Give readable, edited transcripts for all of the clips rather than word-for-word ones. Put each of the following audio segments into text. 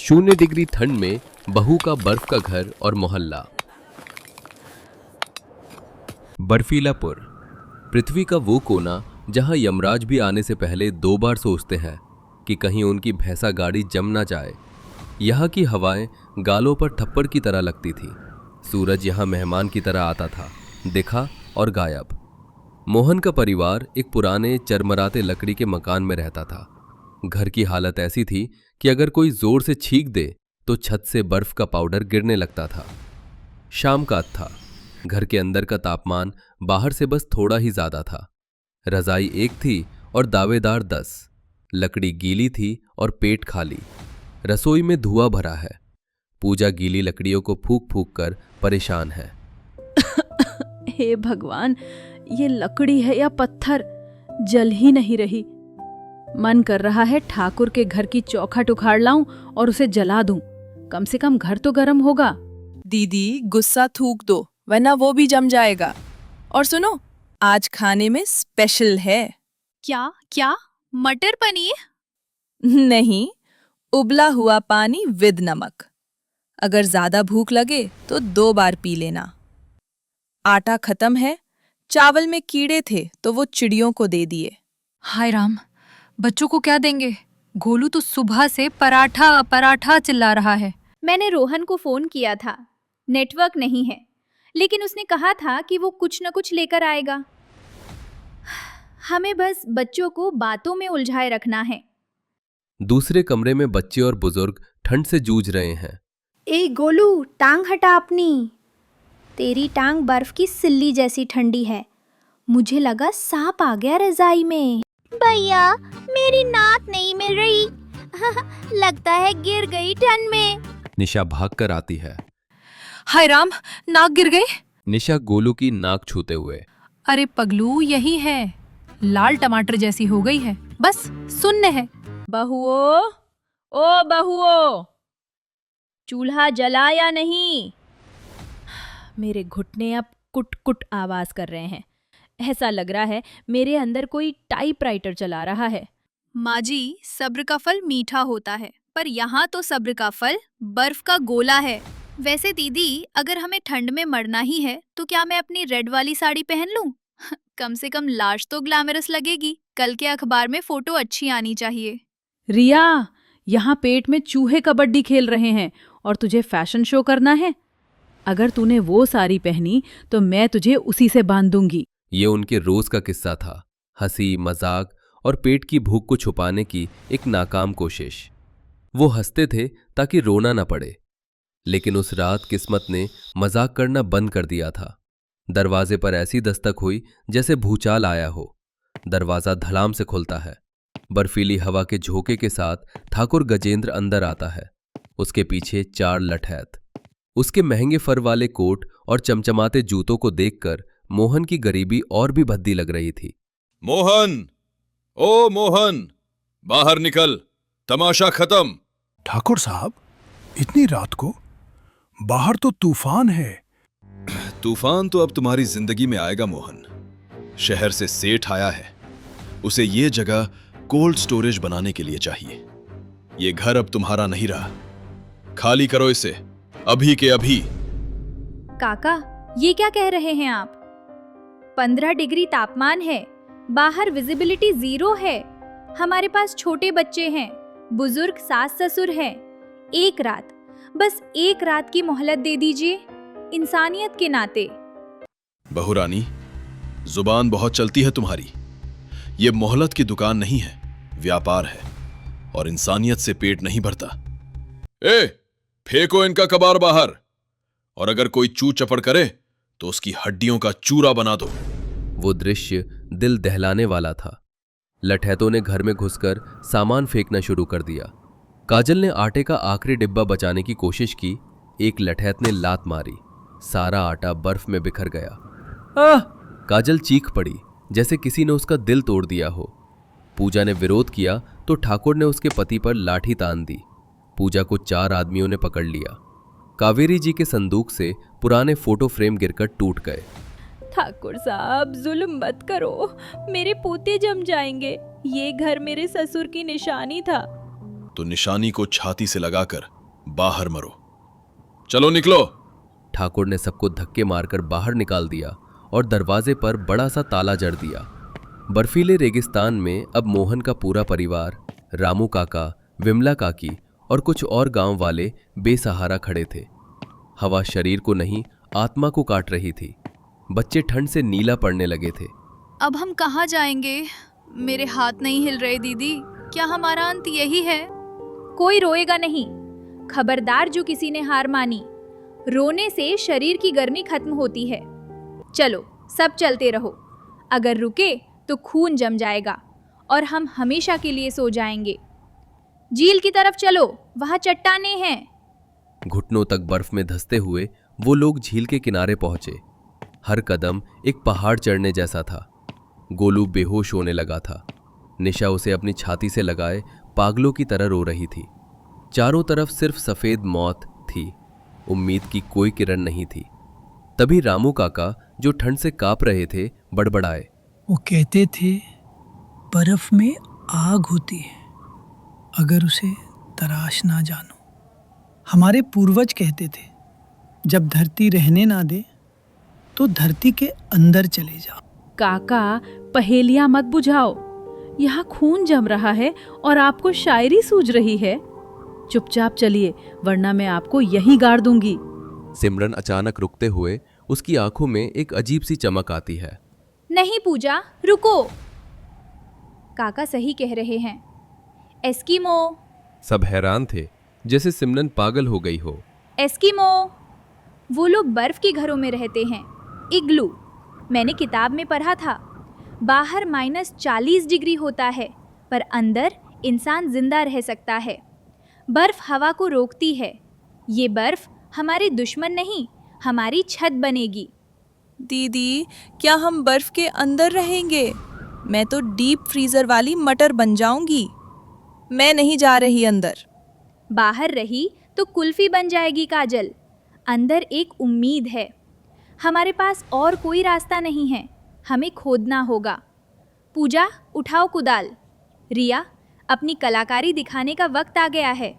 0 degree ठंड में बहू का बर्फ का घर और मोहल्ला। बर्फीलापुर पृथ्वी का वो कोना जहां यमराज भी आने से पहले 2 बार सोचते हैं कि कहीं उनकी भैंसा गाड़ी जम ना जाए। यहाँ की हवाएं गालों पर थप्पड़ की तरह लगती थी। सूरज यहाँ मेहमान की तरह आता था, दिखा और गायब। मोहन का परिवार एक पुराने चरमराते लकड़ी के मकान में रहता था। घर की हालत ऐसी थी कि अगर कोई जोर से छींक दे तो छत से बर्फ का पाउडर गिरने लगता था। शाम का था। घर के अंदर का तापमान बाहर से बस थोड़ा ही ज्यादा था। रजाई एक थी और दावेदार 10। लकड़ी गीली थी और पेट खाली। रसोई में धुआं भरा है। पूजा गीली लकड़ियों को फूंक फूंक कर परेशान है। हे भगवान, ये लकड़ी है या पत्थर, जल ही नहीं रही। मन कर रहा है ठाकुर के घर की चौखट उखाड़ लाऊं और उसे जला दूं। कम से कम घर तो गर्म होगा। दीदी गुस्सा थूक दो, वरना वो भी जम जाएगा। और सुनो, आज खाने में स्पेशल है। क्या क्या? मटर पनीर? नहीं, उबला हुआ पानी विद नमक। अगर ज्यादा भूख लगे तो 2 बार पी लेना। आटा खत्म है, चावल में कीड़े थे तो वो चिड़ियों को दे दिए। हाय राम, बच्चों को क्या देंगे? गोलू तो सुबह से पराठा पराठा चिल्ला रहा है। मैंने रोहन को फोन किया था, नेटवर्क नहीं है, लेकिन उसने कहा था कि वो कुछ न कुछ लेकर आएगा। हमें बस बच्चों को बातों में उलझाए रखना है। दूसरे कमरे में बच्चे और बुजुर्ग ठंड से जूझ रहे हैं। ए गोलू, टांग हटा अपनी। तेरी टांग बर्फ की सिल्ली जैसी ठंडी है। मुझे लगा सांप आ गया रजाई में। भैया, मेरी नाक नहीं मिल रही। लगता है गिर गई ठंड में। निशा भागकर आती है। हाय राम, नाक गिर गई। निशा गोलू की नाक छूते हुए। अरे पगलू, यही है, लाल टमाटर जैसी हो गई है, बस सुन्न है। बहुओ, ओ बहुओ, चूल्हा जला या नहीं? मेरे घुटने अब कुट कुट आवाज कर रहे हैं। ऐसा लग रहा है मेरे अंदर कोई टाइपराइटर चला रहा है। माँ जी, सब्र का फल मीठा होता है, पर यहाँ तो सब्र का फल बर्फ का गोला है। वैसे दीदी, अगर हमें ठंड में मरना ही है तो क्या मैं अपनी रेड वाली साड़ी पहन लूं? कम से कम लाश तो ग्लैमरस लगेगी। कल के अखबार में फोटो अच्छी आनी चाहिए। रिया, यहाँ पेट में चूहे कबड्डी खेल रहे हैं और तुझे फैशन शो करना है। अगर तूने वो साड़ी पहनी तो मैं तुझे उसी से बांध दूंगी। ये उनके रोज का किस्सा था। हंसी मजाक और पेट की भूख को छुपाने की एक नाकाम कोशिश। वो हंसते थे ताकि रोना न पड़े, लेकिन उस रात किस्मत ने मजाक करना बंद कर दिया था। दरवाजे पर ऐसी दस्तक हुई जैसे भूचाल आया हो। दरवाजा धड़ाम से खुलता है। बर्फीली हवा के झोंके के साथ ठाकुर गजेंद्र अंदर आता है। उसके पीछे 4 लठैत। उसके महंगे फर वाले कोट और चमचमाते जूतों को देखकर मोहन की गरीबी और भी भद्दी लग रही थी। मोहन, ओ मोहन, बाहर निकल, तमाशा खत्म। ठाकुर साहब, इतनी रात को? बाहर तो तूफान है। तूफान तो अब तुम्हारी जिंदगी में आएगा मोहन। शहर से सेठ आया है, उसे ये जगह कोल्ड स्टोरेज बनाने के लिए चाहिए। ये घर अब तुम्हारा नहीं रहा, खाली करो इसे अभी के अभी। काका, ये क्या कह रहे हैं आप? 15 डिग्री तापमान है, बाहर विजिबिलिटी 0 है। हमारे पास छोटे बच्चे हैं, बुजुर्ग सास ससुर हैं। एक रात, बस एक रात की मोहलत दे दीजिए, इंसानियत के नाते। बहुरानी, जुबान बहुत चलती है तुम्हारी। ये मोहलत की दुकान नहीं है, व्यापार है, और इंसानियत से पेट नहीं भरता। ए, फेंको इनका कबाड़ बाहर, और अगर कोई चू चपड़ करे तो उसकी हड्डियों का चूरा बना दो। वो दृश्य दिल दहलाने वाला था। लठैतों ने घर में घुसकर सामान फेंकना शुरू कर दिया। काजल ने आटे का आखिरी डिब्बा बचाने की कोशिश की। एक लठैत ने लात मारी, सारा आटा बर्फ में बिखर गया। आह! काजल चीख पड़ी जैसे किसी ने उसका दिल तोड़ दिया हो। पूजा ने विरोध किया तो ठाकुर ने उसके पति पर लाठी तान दी। पूजा को 4 आदमियों ने पकड़ लिया। कावेरी जी के संदूक से पुराने फोटो फ्रेम गिरकर टूट गए। ठाकुर साहब, जुल्म मत करो, मेरे पोते जम जाएंगे। ये घर मेरे ससुर की निशानी था। तो निशानी को छाती से लगाकर बाहर मरो। चलो निकलो। ठाकुर ने सबको धक्के मारकर बाहर निकाल दिया और दरवाजे पर बड़ा सा ताला जड़ दिया। बर्फीले रेगिस्तान में अब मोहन का पूरा परिवार, रामू काका, विमला काकी और कुछ और गांव वाले बेसहारा खड़े थे। हवा शरीर को नहीं, आत्मा को काट रही थी। बच्चे ठंड से नीला पड़ने लगे थे। अब हम कहाँ जाएंगे? मेरे हाथ नहीं हिल रहे दीदी। क्या हमारा अंत यही है? कोई रोएगा नहीं। खबरदार जो किसी ने हार मानी। रोने से शरीर की गर्मी खत्म होती है। चलो सब चलते रहो। अगर रुके तो खून जम जाएगा और हम हमेशा के लिए सो जाएंगे। झील की तरफ चलो, वहां चट्टानें हैं। घुटनों तक बर्फ में धंसते हुए वो लोग झील के किनारे पहुंचे। हर कदम एक पहाड़ चढ़ने जैसा था। गोलू बेहोश होने लगा था। निशा उसे अपनी छाती से लगाए पागलों की तरह रो रही थी। चारों तरफ सिर्फ सफेद मौत थी। उम्मीद की कोई किरण नहीं थी। तभी रामू काका, जो ठंड से कांप रहे थे, बड़बड़ाए। वो कहते थे बर्फ में आग होती है, अगर उसे तराश ना जानो। हमारे पूर्वज कहते थे जब धरती रहने ना दे तो धरती के अंदर चले जाओ। काका, पहेलियां मत बुझाओ। यहाँ खून जम रहा है और आपको शायरी सूझ रही है। चुपचाप चलिए, वरना मैं आपको यहीं गाड़ दूंगी। सिमरन अचानक रुकते हुए उसकी आंखों में एक अजीब सी चमक आती है। नहीं पूजा, रुको। काका सही कह रहे हैं। एस्किमो, सब हैरान थे, जैसे सिमरन पागल हो गई हो। एस्किमो, वो लोग बर्फ के घरों में रहते हैं। इग्लू, मैंने किताब में पढ़ा था। बाहर -40 डिग्री होता है, पर अंदर इंसान जिंदा रह सकता है। बर्फ हवा को रोकती है। ये बर्फ हमारे दुश्मन नहीं, हमारी छत बनेगी। दीदी, क्या हम बर्फ के अंदर रहेंगे? मैं तो डीप फ्रीजर वाली मटर बन जाऊंगी। मैं नहीं जा रही अंदर। बाहर रही तो कुल्फी बन जाएगी काजल। अंदर एक उम्मीद है। हमारे पास और कोई रास्ता नहीं है, हमें खोदना होगा। पूजा, उठाओ कुदाल। रिया, अपनी कलाकारी दिखाने का वक्त आ गया है।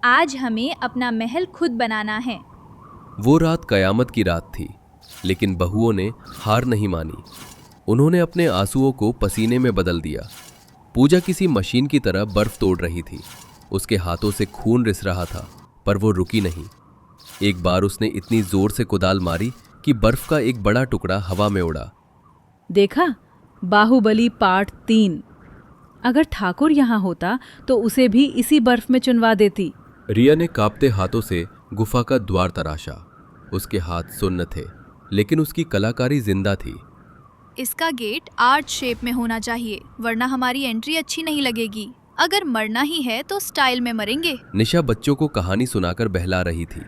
आज हमें अपना महल खुद बनाना है। वो रात कयामत की रात थी, लेकिन बहुओं ने हार नहीं मानी। उन्होंने अपने आंसुओं को पसीने में बदल दिया। पूजा किसी मशीन की तरह बर्फ तोड़ रही थी। उसके हाथों से खून रिस रहा था, पर वो रुकी नहीं। एक बार उसने इतनी जोर से कुदाल मारी कि बर्फ का एक बड़ा टुकड़ा हवा में उड़ा। देखा, बाहुबली पार्ट 3। अगर ठाकुर यहाँ होता तो उसे भी इसी बर्फ में चुनवा देती। रिया ने कांपते हाथों से गुफा का द्वार तराशा। उसके हाथ सुन्न थे, लेकिन उसकी कलाकारी जिंदा थी। इसका गेट आर्च शेप में होना चाहिए, वरना हमारी एंट्री अच्छी नहीं लगेगी। अगर मरना ही है तो स्टाइल में मरेंगे। निशा बच्चों को कहानी सुनाकर बहला रही थी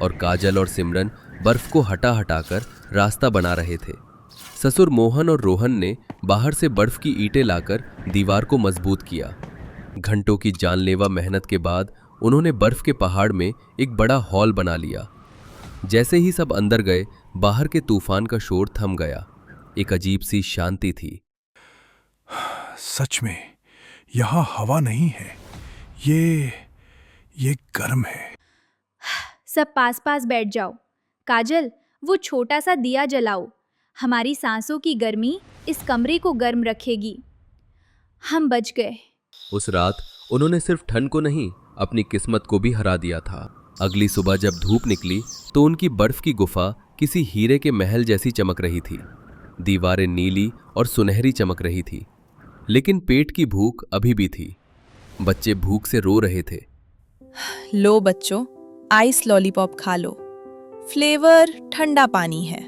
और काजल और सिमरन बर्फ को हटा हटाकर रास्ता बना रहे थे। ससुर मोहन और रोहन ने बाहर से बर्फ की ईंटें लाकर दीवार को मजबूत किया। घंटों की जानलेवा मेहनत के बाद उन्होंने बर्फ के पहाड़ में एक बड़ा हॉल बना लिया। जैसे ही सब अंदर गए, बाहर के तूफान का शोर थम गया। एक अजीब सी शांति थी। सच में यहाँ हवा नहीं है, ये गर्म है। सब पास पास बैठ जाओ। काजल, वो छोटा सा दिया जलाओ। हमारी सांसों की गर्मी इस कमरे को गर्म रखेगी। हम बच गए। उस रात उन्होंने सिर्फ ठंड को नहीं, अपनी किस्मत को भी हरा दिया था। अगली सुबह जब धूप निकली तो उनकी बर्फ की गुफा किसी हीरे के महल जैसी चमक रही थी। दीवारें नीली और सुनहरी चमक रही थी, लेकिन पेट की भूख अभी भी थी। बच्चे भूख से रो रहे थे। लो बच्चों, आइस लॉलीपॉप खा लो। फ्लेवर ठंडा पानी है।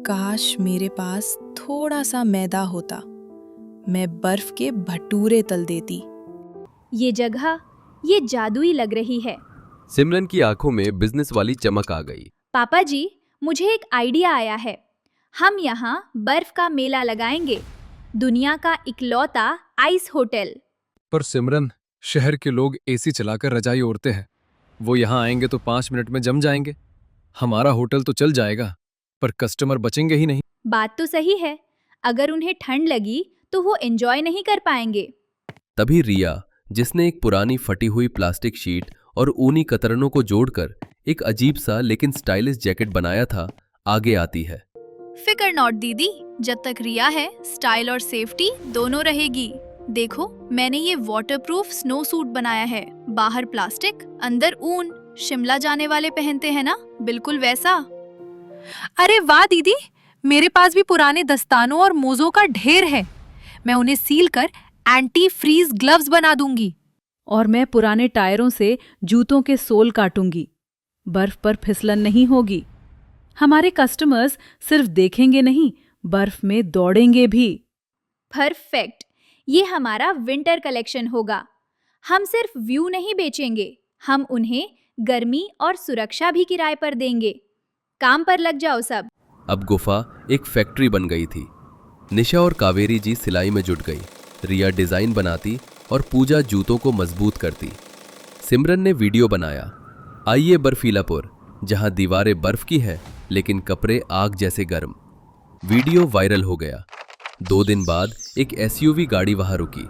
काश मेरे पास थोड़ा सा मैदा होता, मैं बर्फ के भटूरे तल देती। ये जगह, ये जादुई लग रही है। सिमरन की आंखों में बिजनेस वाली चमक आ गई। पापा जी, मुझे एक आइडिया आया है। हम यहाँ बर्फ का मेला लगाएंगे। दुनिया का इकलौता आइस होटल। पर सिमरन, शहर के लोग एसी चलाकर रजाई ओढ़ते हैं। वो यहाँ आएंगे तो 5 मिनट में जम जाएंगे। हमारा होटल तो चल जाएगा, पर कस्टमर बचेंगे ही नहीं। बात तो सही है। अगर उन्हें ठंड लगी तो वो एंजॉय नहीं कर पाएंगे। तभी रिया, जिसने एक पुरानी फटी हुई प्लास्टिक शीट और ऊनी कतरनों को जोड़कर एक अजीब सा लेकिन स्टाइलिश जैकेट बनाया था, आगे आती है। फिकर नॉट दीदी, जब तक रिया है स्टाइल और सेफ्टी दोनों रहेगी। देखो, मैंने ये वाटरप्रूफ स्नो सूट बनाया है, बाहर प्लास्टिक अंदर ऊन। शिमला जाने वाले पहनते हैं ना, बिल्कुल वैसा। अरे वाह दीदी, मेरे पास भी पुराने दस्तानों और मोजों का ढेर है। मैं उन्हें सील कर एंटी फ्रीज ग्लव्स बना दूंगी। और मैं पुराने टायरों से जूतों के सोल काटूंगी। बर्फ पर फिसलन नहीं होगी। हमारे कस्टमर्स सिर्फ देखेंगे नहीं, बर्फ में दौड़ेंगे भी। परफेक्ट, ये हमारा विंटर कलेक्शन होगा। हम सिर्फ व्यू नहीं बेचेंगे, हम उन्हें गर्मी और सुरक्षा भी किराए पर देंगे। काम पर लग जाओ सब। अब गुफा एक फैक्ट्री बन गई थी। निशा और कावेरी जी सिलाई में जुट गई, रिया डिजाइन बनाती और पूजा जूतों को मजबूत करती। सिमरन ने वीडियो बनाया, आइए बर्फीलापुर, जहां दीवारें बर्फ की है लेकिन कपड़े आग जैसे गर्म। वीडियो वायरल हो गया। 2 दिन बाद एक एसयूवी गाड़ी वहां रुकी।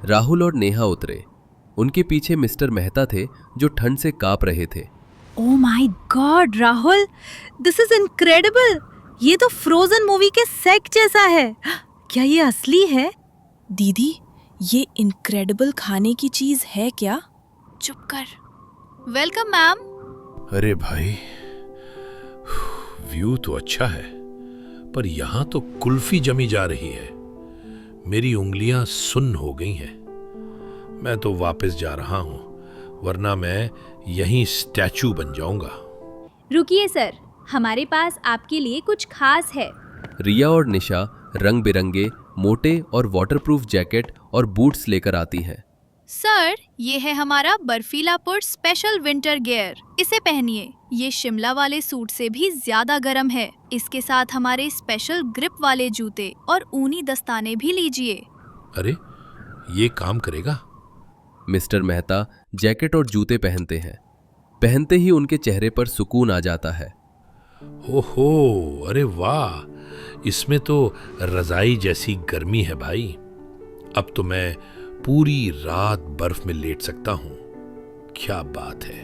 राहुल और नेहा उतरे। उनके पीछे मिस्टर मेहता थे जो ठंड से कांप रहे थे। Oh my God Rahul, this is incredible. ये तो फ्रोजन मूवी के सेट जैसा है। क्या ये असली है? दीदी, ये इनक्रेडिबल खाने की चीज है क्या? चुप कर। Welcome ma'am. अरे भाई, व्यू तो अच्छा है, पर यहां तो कुल्फी जमी जा रही है। मेरी उंगलियां सुन्न हो गई हैं। मैं तो वापस जा रहा हूं, वरना मैं यहीं स्टैचू बन जाऊंगा। रुकिए सर, हमारे पास आपके लिए कुछ खास है। रिया और निशा रंग बिरंगे मोटे और वाटरप्रूफ जैकेट और बूट्स लेकर आती हैं। सर, ये है हमारा बर्फीलापुर स्पेशल विंटर गियर। इसे पहनिए, ये शिमला वाले सूट से भी ज्यादा गर्म है। इसके साथ हमारे स्पेशल ग्रिप वाले जूते और ऊनी दस्ताने भी लीजिए। अरे, ये काम करेगा? मिस्टर मेहता जैकेट और जूते पहनते हैं। पहनते ही उनके चेहरे पर सुकून आ जाता है। ओहो, अरे वाह, इसमें तो रजाई जैसी गर्मी है भाई। अब तो मैं पूरी रात बर्फ में लेट सकता हूं। क्या बात है।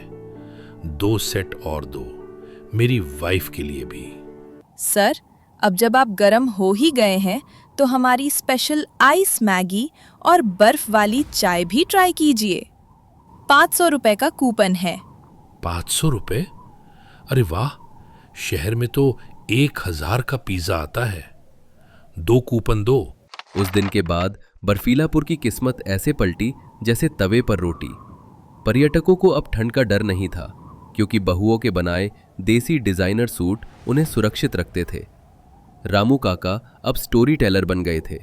2 सेट और दो, मेरी वाइफ के लिए भी। सर, अब जब आप गर्म हो ही गए हैं तो हमारी स्पेशल आइस मैगी और बर्फ वाली चाय भी ट्राई कीजिए। 500 रुपए का कूपन है। 500 रुपए? अरे वाह, शहर में तो 1000 का पिज्जा आता है। 2 कूपन दो। उस दिन के बाद बर्फीलापुर की किस्मत ऐसे पलटी जैसे तवे पर रोटी। पर्यटकों को अब ठंड का डर नहीं था, क्योंकि बहुओं के बनाए देसी डिजाइनर सूट उन्हें सुरक्षित रखते थे। रामू काका अब स्टोरी टेलर बन गए थे।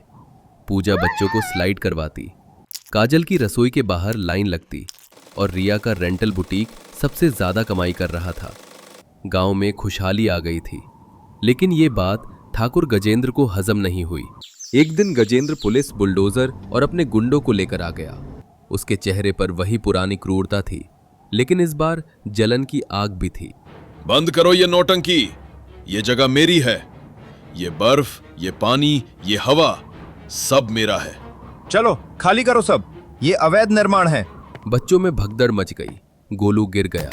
पूजा बच्चों को स्लाइड करवाती, काजल की रसोई के बाहर लाइन लगती और रिया का रेंटल बुटीक सबसे ज्यादा कमाई कर रहा था। गांव में खुशहाली आ गई थी। लेकिन ये बात ठाकुर गजेंद्र को हजम नहीं हुई। एक दिन गजेंद्र पुलिस बुलडोजर और अपने गुंडों को लेकर आ गया। उसके चेहरे पर वही पुरानी क्रूरता थी, लेकिन इस बार जलन की आग भी थी। बंद करो ये नौटंकी। ये जगह मेरी है। ये बर्फ, ये पानी, ये हवा, सब मेरा है। चलो खाली करो सब, ये अवैध निर्माण है। बच्चों में भगदड़ मच गई। गोलू गिर गया।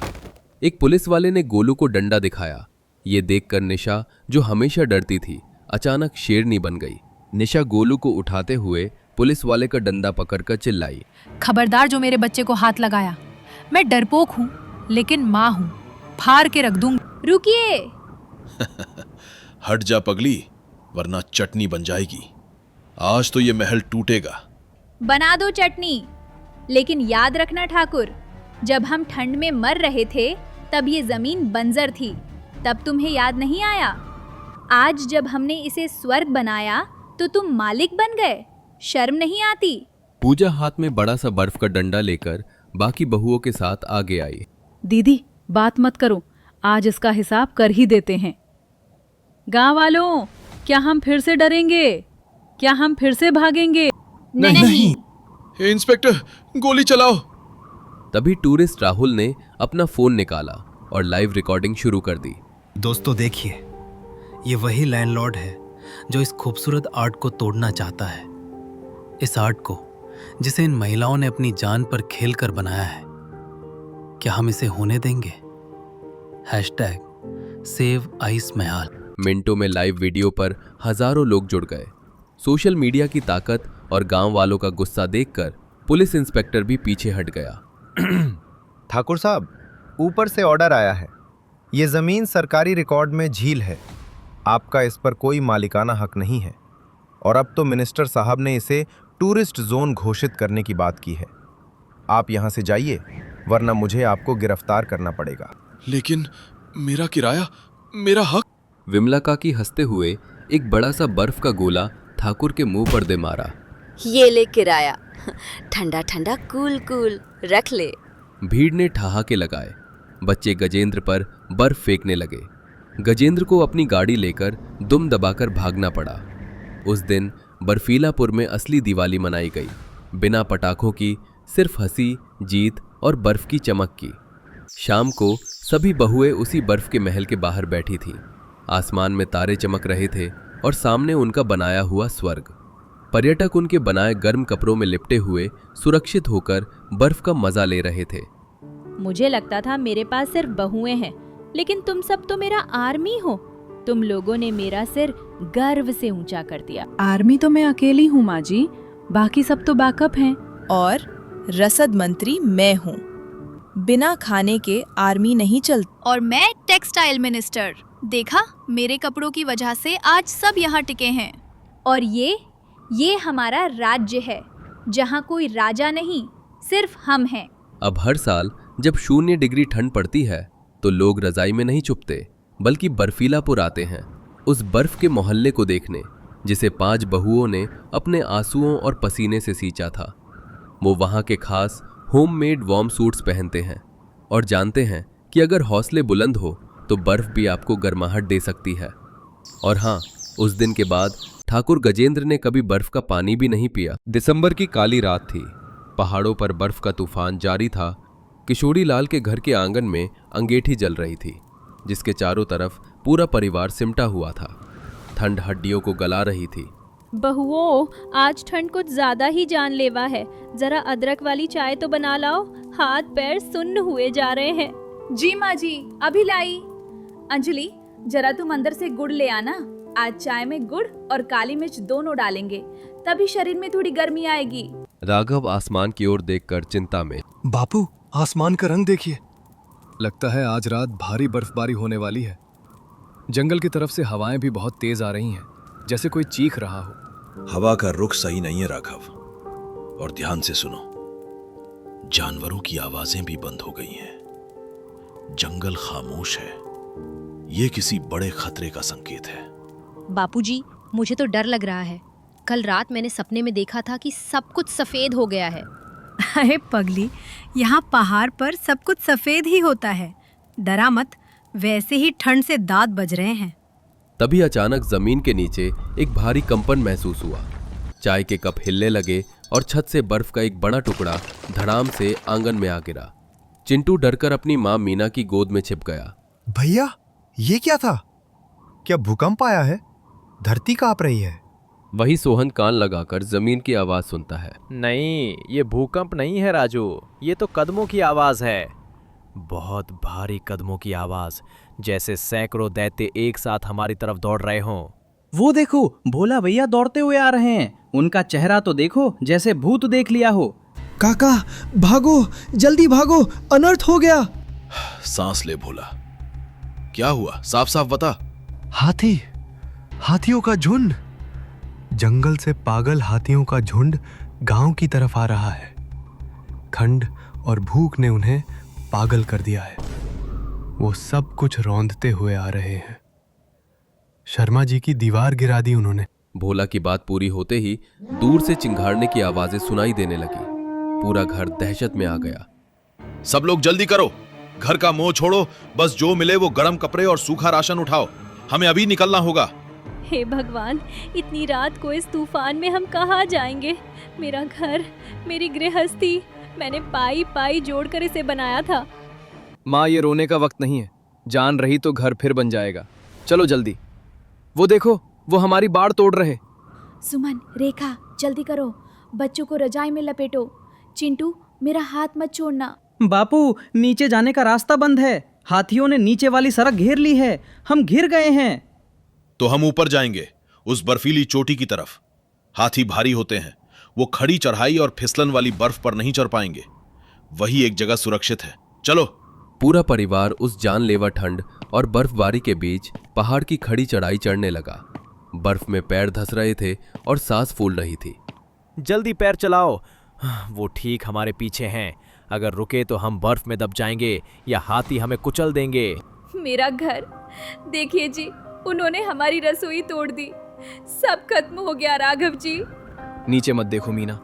एक पुलिस वाले ने गोलू को डंडा दिखाया। ये देखकर निशा, जो हमेशा डरती थी, अचानक शेरनी बन गई। निशा गोलू को उठाते हुए पुलिस वाले का डंडा पकड़कर चिल्लाई, खबरदार जो मेरे बच्चे को हाथ लगाया। मैं डरपोक हूँ, लेकिन माँ हूँ, फाड़ के रख दूंगी। रुकिए। हट जा पगली, वरना चटनी बन जाएगी। आज तो ये महल टूटेगा। बना दो चटनी, लेकिन याद रखना ठाकुर, जब हम ठंड में मर रहे थे तब ये जमीन बंजर थी। तब तुम्हें याद नहीं आया? आज जब हमने इसे स्वर्ग बनाया तो तुम मालिक बन गए। शर्म नहीं आती? पूजा हाथ में बड़ा सा बर्फ का डंडा लेकर बाकी बहुओं के साथ आगे आई। दीदी, बात मत करो, आज इसका हिसाब कर ही देते हैं। गांव वालों, क्या हम फिर से डरेंगे? क्या हम फिर से भागेंगे? नहीं। इंस्पेक्टर, गोली चलाओ। तभी टूरिस्ट राहुल ने अपना फोन निकाला और लाइव रिकॉर्डिंग शुरू कर दी। दोस्तों देखिए, ये वही लैंडलॉर्ड है जो इस खूबसूरत आर्ट को तोड़ना चाहता है। इस आर्ट को जिसे इन महिलाओं ने अपनी जान पर खेलकर बनाया है, क्या हम इसे होने देंगे? #सेव आइस मैहाल। मिनटों में लाइव वीडियो पर हजारों लोग जुड़ गए। सोशल मीडिया की ताकत और गांव वालों का गुस्सा देखकर पुलिस इंस्पेक्टर भी पीछे हट गया। ठाकुर साहब, ऊपर से ऑर्डर आया है। ये जमीन सरकारी रिकॉर्ड में झील है। आपका इस पर कोई मालिकाना हक नहीं है और अब तो मिनिस्टर साहब ने इसे टूरिस्ट जोन घोषित करने की बात की है। आप यहाँ से जाइए, वरना मुझे आपको गिरफ्तार करना पड़ेगा। लेकिन मेरा किराया, मेरा हक। विमला काकी हंसते हुए एक बड़ा सा बर्फ का गोला ठाकुर के मुंह पर दे मारा। ये ले किराया, ठंडा ठंडा कूल कूल रख ले। भीड़ ने ठहाके लगाए। बच्चे गजेंद्र पर बर्फ फेंकने लगे। गजेंद्र को अपनी गाड़ी लेकर दुम दबाकर भागना पड़ा। उस दिन बर्फीलापुर में असली दिवाली मनाई गई, बिना पटाखों की, सिर्फ हंसी, जीत और बर्फ की चमक की। शाम को सभी बहुएं उसी बर्फ के महल के बाहर बैठी थीं। आसमान में तारे चमक रहे थे और सामने उनका बनाया हुआ स्वर्ग। पर्यटक उनके बनाए गर्म कपड़ों में लिपटे हुए सुरक्षित होकर बर्फ का मजा ले रहे थे। मुझे लगता था मेरे पास सिर्फ बहुएं हैं, लेकिन तुम सब तो मेरा आर्मी हो। तुम लोगों ने मेरा सिर गर्व से ऊंचा कर दिया। आर्मी तो मैं अकेली हूँ माँ जी, बाकी सब तो बैकअप हैं। और रसद मंत्री मैं हूँ। बिना खाने के आर्मी नहीं चलती। और मैं टेक्सटाइल मिनिस्टर। देखा, मेरे कपड़ों की वजह से आज सब यहाँ टिके हैं। और ये हमारा राज्य है, जहाँ कोई राजा नहीं, सिर्फ हम हैं। अब हर साल जब 0 डिग्री ठंड पड़ती है तो लोग रजाई में नहीं छुपते, बल्कि बर्फीलापुर आते हैं उस बर्फ के मोहल्ले को देखने, जिसे 5 बहुओं ने अपने आंसुओं और पसीने से सींचा था। वो वहाँ के खास होममेड वार्म सूट्स पहनते हैं और जानते हैं कि अगर हौसले बुलंद हो तो बर्फ भी आपको गर्माहट दे सकती है। और हाँ, उस दिन के बाद ठाकुर गजेंद्र ने कभी बर्फ का पानी भी नहीं पिया। दिसंबर की काली रात थी। पहाड़ों पर बर्फ का तूफान जारी था। किशोरी लाल के घर के आंगन में अंगीठी जल रही थी, जिसके चारों तरफ पूरा परिवार सिमटा हुआ था। ठंड हड्डियों को गला रही थी। बहुओं, आज ठंड कुछ ज्यादा ही जानलेवा है। जरा अदरक वाली चाय तो बना लाओ, हाथ पैर सुन्न हुए जा रहे हैं। जी माँ जी, अभी लाई। अंजलि, जरा तुम अंदर से गुड़ ले आना। आज चाय में गुड़ और काली मिर्च दोनों डालेंगे, तभी शरीर में थोड़ी गर्मी आएगी। राघव आसमान की ओर देखकर चिंता में। बापू, आसमान का रंग देखिए। लगता है आज रात भारी बर्फबारी होने वाली है। जंगल की तरफ से हवाएं भी बहुत तेज आ रही हैं, जैसे कोई चीख रहा हो। हवा का रुख सही नहीं है राघव। और ध्यान से सुनो, जानवरों की आवाजें भी बंद हो गई हैं। जंगल खामोश है। ये किसी बड़े खतरे का संकेत है। बापूजी, मुझे तो डर लग रहा है। कल रात मैंने सपने में देखा था कि सब कुछ सफेद हो गया है। अरे पगली, यहाँ पहाड़ पर सब कुछ सफेद ही होता है। डरा मत, वैसे ही ठंड से दांत बज रहे हैं। तभी अचानक जमीन के नीचे एक भारी कंपन महसूस हुआ। चाय के कप हिलने लगे और छत से बर्फ का एक बड़ा टुकड़ा धड़ाम से आंगन में आ गिरा। चिंटू डरकर अपनी मां मीना की गोद में छिप गया। भैया, ये क्या था? क्या भूकंप आया है? धरती कांप रही है। वही सोहन कान लगाकर जमीन की आवाज सुनता है। नहीं, ये भूकंप नहीं है राजू, ये तो कदमों की आवाज है। बहुत भारी कदमों की आवाज, जैसे सैकड़ों दैत्य एक साथ हमारी तरफ दौड़ रहे हों। वो देखो, भोला भैया दौड़ते हुए आ रहे हैं। उनका चेहरा तो देखो, जैसे भूत देख लिया हो। काका, भागो, जल्दी भागो, अनर्थ हो गया। सांस ले भोला, क्या हुआ? साफ साफ बता। हाथियों का झुंड। जंगल से पागल हाथियों का झुंड गांव की तरफ आ रहा है। ठंड और भूख ने उन्हें पागल कर दिया है। वो सब कुछ रौंदते हुए आ रहे हैं। शर्मा जी की दीवार गिरा दी उन्होंने। भोला की बात पूरी होते ही दूर से चिंघाड़ने की आवाजें सुनाई देने लगी। पूरा घर दहशत में आ गया। सब लोग जल्दी करो, घर का मोह छोड़ो, बस जो मिले वो गर्म कपड़े और सूखा राशन उठाओ। हमें अभी निकलना होगा। हे भगवान, इतनी रात को इस तूफान में हम कहाँ जाएंगे? मेरा घर, मेरी गृहस्थी, मैंने पाई पाई जोड़कर इसे बनाया था। माँ, ये रोने का वक्त नहीं है। जान रही तो घर फिर बन जाएगा। चलो जल्दी। वो देखो, वो हमारी बाड़ तोड़ रहे। सुमन, रेखा, जल्दी करो, बच्चों को रजाई में लपेटो। चिंटू, मेरा हाथ मत छोड़ना। बापू, नीचे जाने का रास्ता बंद है। हाथियों ने नीचे वाली सड़क घेर ली है। हम घिर गए हैं। तो हम ऊपर जाएंगे, उस बर्फीली चोटी की तरफ। हाथी भारी होते हैं, वो खड़ी चढ़ाई और फिसलन वाली बर्फ पर नहीं चढ़ पाएंगे। वही एक जगह सुरक्षित है, चलो। पूरा परिवार उस जानलेवा ठंड और बर्फबारी के बीच पहाड़ की खड़ी चढ़ाई चढ़ने लगा। बर्फ में पैर धंस रहे थे और सांस फूल रही थी। जल्दी पैर चलाओ, वो ठीक हमारे पीछे हैं। अगर रुके तो हम बर्फ में दब जाएंगे या हाथी हमें कुचल देंगे। मेरा घर देखिए जी, उन्होंने हमारी रसोई तोड़ दी। सब खत्म हो गया राघव जी। नीचे मत देखो मीना,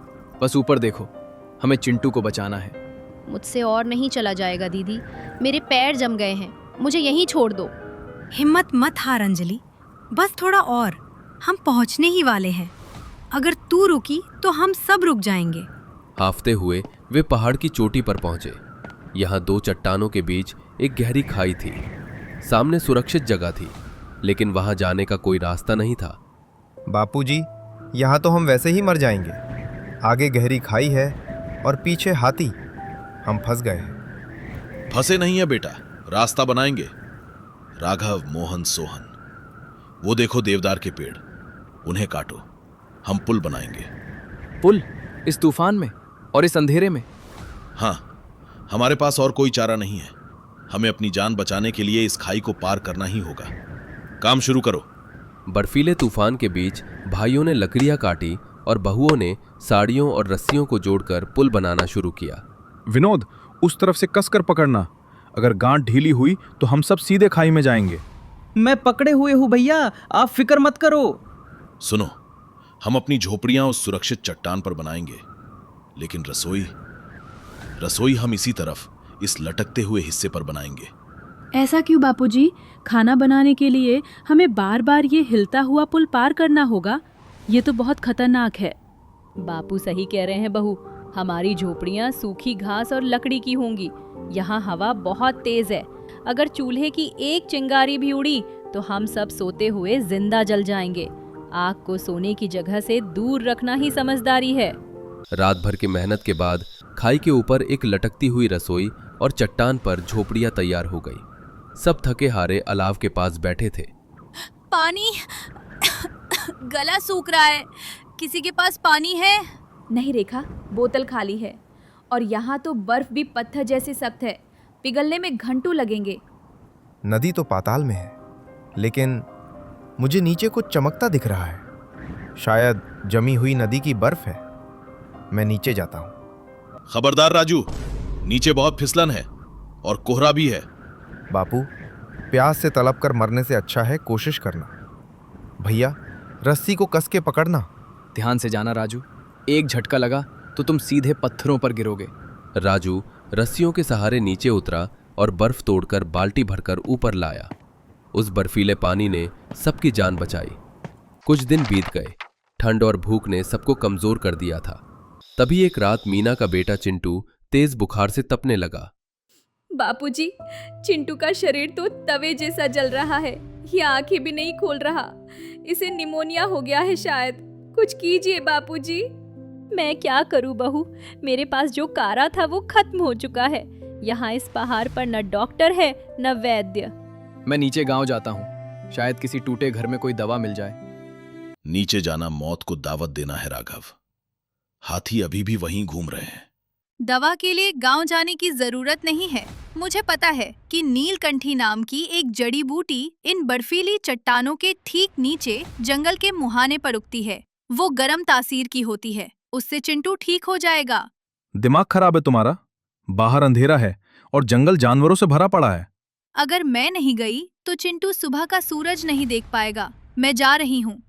बस ऊपर देखो। हमें चिंटू को बचाना है। मुझसे और नहीं चला जाएगा दीदी, मेरे पैर जम गए हैं, मुझे यहीं छोड़ दो। हिम्मत मत हार अंजलि, बस थोड़ा और, हम पहुंचने ही वाले हैं। अगर तू रुकी तो हम सब रुक जाएंगे। हाफते हुए वे पहाड़ की चोटी पर पहुंचे। यहाँ दो चट्टानों के बीच एक गहरी खाई थी। सामने सुरक्षित जगह थी, लेकिन वहां जाने का कोई रास्ता नहीं था। बापूजी, यहाँ तो हम वैसे ही मर जाएंगे। आगे गहरी खाई है और पीछे हाथी। हम फंस गए हैं। फंसे नहीं है बेटा, रास्ता बनाएंगे। राघव, मोहन, सोहन, वो देखो देवदार के पेड़, उन्हें काटो, हम पुल बनाएंगे। पुल? इस तूफान में और इस अंधेरे में? हाँ, हमारे पास और कोई चारा नहीं है। हमें अपनी जान बचाने के लिए इस खाई को पार करना ही होगा। काम शुरू करो। बर्फीले तूफान के बीच भाइयों ने लकड़ियां काटी और बहुओं ने साड़ियों और रस्सियों को जोड़कर पुल बनाना शुरू किया। विनोद, उस तरफ से कसकर पकड़ना। अगर गांठ ढीली हुई तो हम सब सीधे खाई में जाएंगे। मैं पकड़े हुए हूँ भैया, आप फिक्र मत करो। सुनो, हम अपनी झोपड़ियां उस सुरक्षित चट्टान पर बनाएंगे, लेकिन रसोई हम इसी तरफ, इस लटकते हुए हिस्से पर बनाएंगे। ऐसा क्यों बापूजी? खाना बनाने के लिए हमें बार बार ये हिलता हुआ पुल पार करना होगा। ये तो बहुत खतरनाक है। बापू सही कह रहे हैं बहू, हमारी झोपड़ियाँ सूखी घास और लकड़ी की होंगी। यहाँ हवा बहुत तेज है, अगर चूल्हे की एक चिंगारी भी उड़ी तो हम सब सोते हुए जिंदा जल जाएंगे। आग को सोने की जगह से दूर रखना ही समझदारी है। रात भर की मेहनत के बाद खाई के ऊपर एक लटकती हुई रसोई और चट्टान पर झोपड़ियां तैयार हो गई। सब थके हारे अलाव के पास बैठे थे। पानी गला सूख रहा है, किसी के पास पानी है? नहीं रेखा, बोतल खाली है। और यहाँ तो बर्फ भी पत्थर जैसे सख्त है, पिघलने में घंटों लगेंगे। नदी तो पाताल में है, लेकिन मुझे नीचे कुछ चमकता दिख रहा है। शायद जमी हुई नदी की बर्फ है। मैं नीचे जाता हूँ। खबरदार राजू, नीचे बहुत फिसलन है और कोहरा भी है। बापू, प्यास से तड़प कर मरने से अच्छा है कोशिश करना। भैया, रस्सी को कस के पकड़ना। ध्यान से जाना राजू, एक झटका लगा तो तुम सीधे पत्थरों पर गिरोगे। राजू रस्सियों के सहारे नीचे उतरा और बर्फ तोड़कर बाल्टी भरकर ऊपर लाया। उस बर्फीले पानी ने सबकी जान बचाई। कुछ दिन बीत गए। ठंड और भूख ने सबको कमजोर कर दिया था। तभी एक रात मीना का बेटा चिंटू तेज बुखार से तपने लगा। बापूजी, चिंटू का शरीर तो तवे जैसा जल रहा है, ये आंखें भी नहीं खोल रहा। इसे निमोनिया हो गया है शायद। कुछ कीजिए बापूजी। मैं क्या करूं बहू, मेरे पास जो कारा था वो खत्म हो चुका है। यहाँ इस पहाड़ पर न डॉक्टर है न वैद्य। मैं नीचे गांव जाता हूँ, शायद किसी टूटे घर में कोई दवा मिल जाए। नीचे जाना मौत को दावत देना है राघव। हाथी अभी भी वहीं घूम रहे हैं। दवा के लिए गांव जाने की जरूरत नहीं है। मुझे पता है कि नीलकंठी नाम की एक जड़ी बूटी इन बर्फीली चट्टानों के ठीक नीचे जंगल के मुहाने पर उगती है। वो गर्म तासीर की होती है, उससे चिंटू ठीक हो जाएगा। दिमाग खराब है तुम्हारा। बाहर अंधेरा है और जंगल जानवरों से भरा पड़ा है। अगर मैं नहीं गई तो चिंटू सुबह का सूरज नहीं देख पाएगा। मैं जा रही हूँ।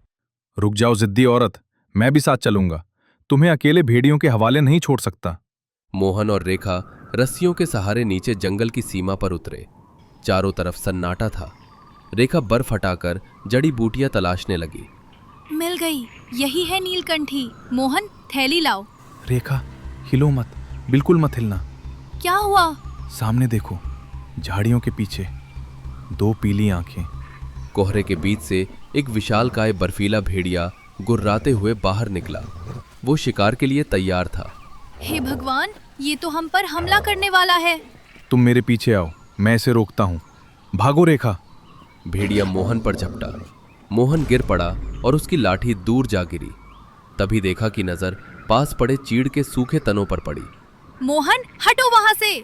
रुक जाओ जिद्दी औरत, मैं भी साथ चलूंगा। तुम्हें अकेले भेड़ियों के हवाले नहीं छोड़ सकता। मोहन और रेखा रस्सियों के सहारे नीचे जंगल की सीमा पर उतरे। चारों तरफ सन्नाटा था। रेखा बर्फ हटाकर जड़ी बूटियां तलाशने लगी। मिल गई, यही है नीलकंठी। मोहन, थैली लाओ। रेखा, हिलो मत, बिल्कुल मत हिलना। क्या हुआ? सामने देखो, झाड़ियों के पीछे दो पीली आंखें। कोहरे के बीच से एक विशालकाय बर्फीला भेड़िया गुर्राते हुए बाहर निकला। वो शिकार के लिए तैयार था। हे भगवान, ये तो हम पर हमला करने वाला है। तुम मेरे पीछे आओ, मैं इसे रोकता हूँ। भागो रेखा। भेड़िया मोहन पर झपटा। मोहन गिर पड़ा और उसकी लाठी दूर जा गिरी। तभी देखा कि नजर पास पड़े चीड़ के सूखे तनों पर पड़ी। मोहन, हटो वहां से।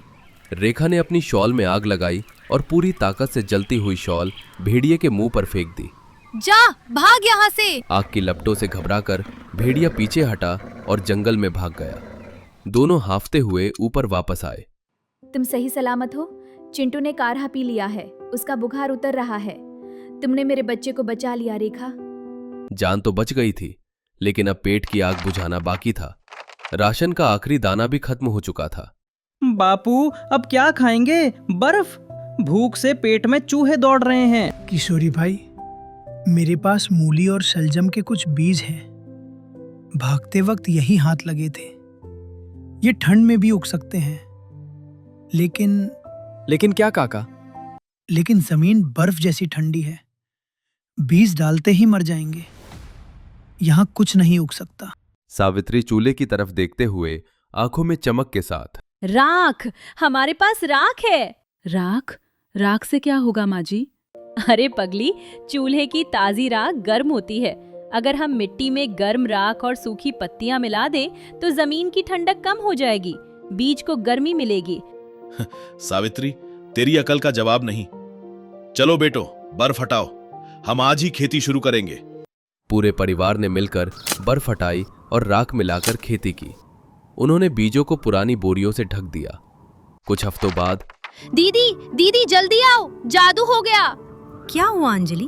रेखा ने अपनी शॉल में आग लगाई और पूरी ताकत से जलती हुई शॉल भेड़िए के मुंह पर फेंक दी। जा, भाग यहाँ से। आग की लपटों से घबराकर भेड़िया पीछे हटा और जंगल में भाग गया। दोनों हाफते हुए ऊपर वापस आए। तुम सही सलामत हो? चिंटू ने काढ़ा पी लिया है, उसका बुखार उतर रहा है। तुमने मेरे बच्चे को बचा लिया रेखा। जान तो बच गई थी, लेकिन अब पेट की आग बुझाना बाकी था। राशन का आखिरी दाना भी खत्म हो चुका था। बापू, अब क्या खाएंगे? बर्फ? भूख से पेट में चूहे दौड़ रहे हैं। किशोरी भाई, मेरे पास मूली और शलजम के कुछ बीज हैं। भागते वक्त यही हाथ लगे थे। ये ठंड में भी उग सकते हैं, लेकिन क्या काका? लेकिन जमीन बर्फ जैसी ठंडी है। बीज डालते ही मर जाएंगे। यहाँ कुछ नहीं उग सकता। सावित्री चूल्हे की तरफ देखते हुए आंखों में चमक के साथ, राख, हमारे पास राख है। राख? राख से क्या होगा माँ जी? अरे पगली, चूल्हे की ताजी राख गर्म होती है। अगर हम मिट्टी में गर्म राख और सूखी पत्तियां मिला दे तो जमीन की ठंडक कम हो जाएगी, बीज को गर्मी मिलेगी। सावित्री, तेरी अकल का जवाब नहीं। चलो बेटो, बर्फ हटाओ, हम आज ही खेती शुरू करेंगे। पूरे परिवार ने मिलकर बर्फ हटाई और राख मिलाकर खेती की। उन्होंने बीजों को पुरानी बोरियों से ढक दिया। कुछ हफ्तों बाद, दीदी दीदी जल्दी आओ, जादू हो गया। क्या हुआ अंजलि,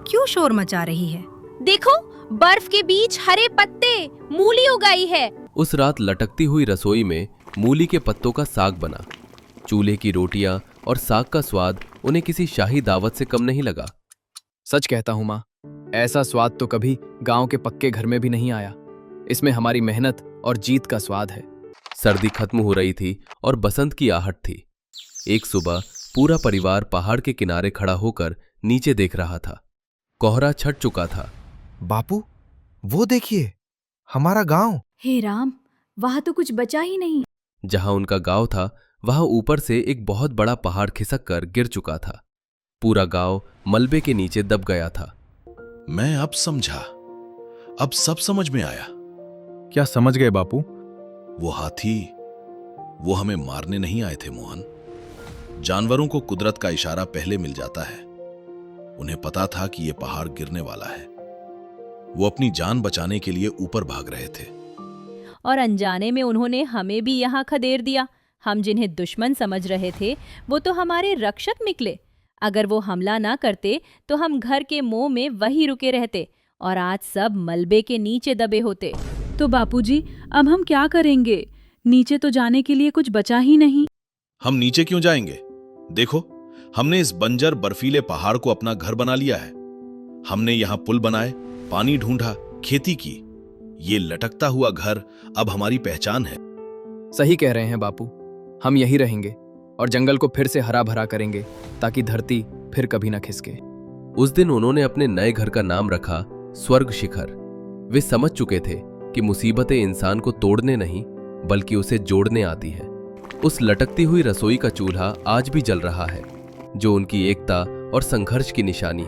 क्यों शोर मचा रही है? देखो, बर्फ के बीच हरे पत्ते, मूली उगाई है। उस रात लटकती हुई रसोई में मूली के पत्तों का साग बना। चूल्हे की रोटियां और साग का स्वाद उन्हें किसी शाही दावत से कम नहीं लगा। सच कहता हूँ माँ, ऐसा स्वाद तो कभी गांव के पक्के घर में भी नहीं आया। इसमें हमारी मेहनत और जीत का स्वाद है। सर्दी खत्म हो रही थी और बसंत की आहट थी। एक सुबह पूरा परिवार पहाड़ के किनारे खड़ा होकर नीचे देख रहा था। कोहरा छट चुका था। बापू, वो देखिए, हमारा गांव। हे राम, वहां तो कुछ बचा ही नहीं। जहां उनका गांव था, वहां ऊपर से एक बहुत बड़ा पहाड़ खिसक कर गिर चुका था। पूरा गांव मलबे के नीचे दब गया था। मैं अब समझा, अब सब समझ में आया। क्या समझ गए बापू? वो हाथी, वो हमें मारने नहीं आए थे मोहन। जानवरों को कुदरत का इशारा पहले मिल जाता है। उन्हें पता था कि ये पहाड़ गिरने वाला है। वो अपनी जान बचाने के लिए ऊपर भाग रहे थे। और अनजाने में उन्होंने हमें भी यहाँ खदेड़ दिया। हम जिन्हें दुश्मन समझ रहे थे, वो तो हमारे रक्षक निकले। अगर वो हमला ना करते तो हम घर के मुंह में वही रुके रहते और आज सब मलबे के नीचे दबे होते। तो बापूजी, अब हम क्या करेंगे? नीचे तो जाने के लिए कुछ बचा ही नहीं। हम नीचे क्यों जाएंगे? देखो, हमने इस बंजर बर्फीले पहाड़ को अपना घर बना लिया है। हमने यहाँ पुल बनाए, पानी ढूंढा, खेती की। ये लटकता हुआ घर अब हमारी पहचान है। सही कह रहे हैं बापू, हम यहीं रहेंगे और जंगल को फिर से हरा भरा करेंगे ताकि धरती फिर कभी न खिसके। उस दिन उन्होंने अपने नए घर का नाम रखा स्वर्ग शिखर। वे समझ चुके थे कि मुसीबतें इंसान को तोड़ने नहीं बल्कि उसे जोड़ने आती है। उस लटकती हुई रसोई का चूल्हा आज भी जल रहा है, जो उनकी एकता और संघर्ष की निशानी है।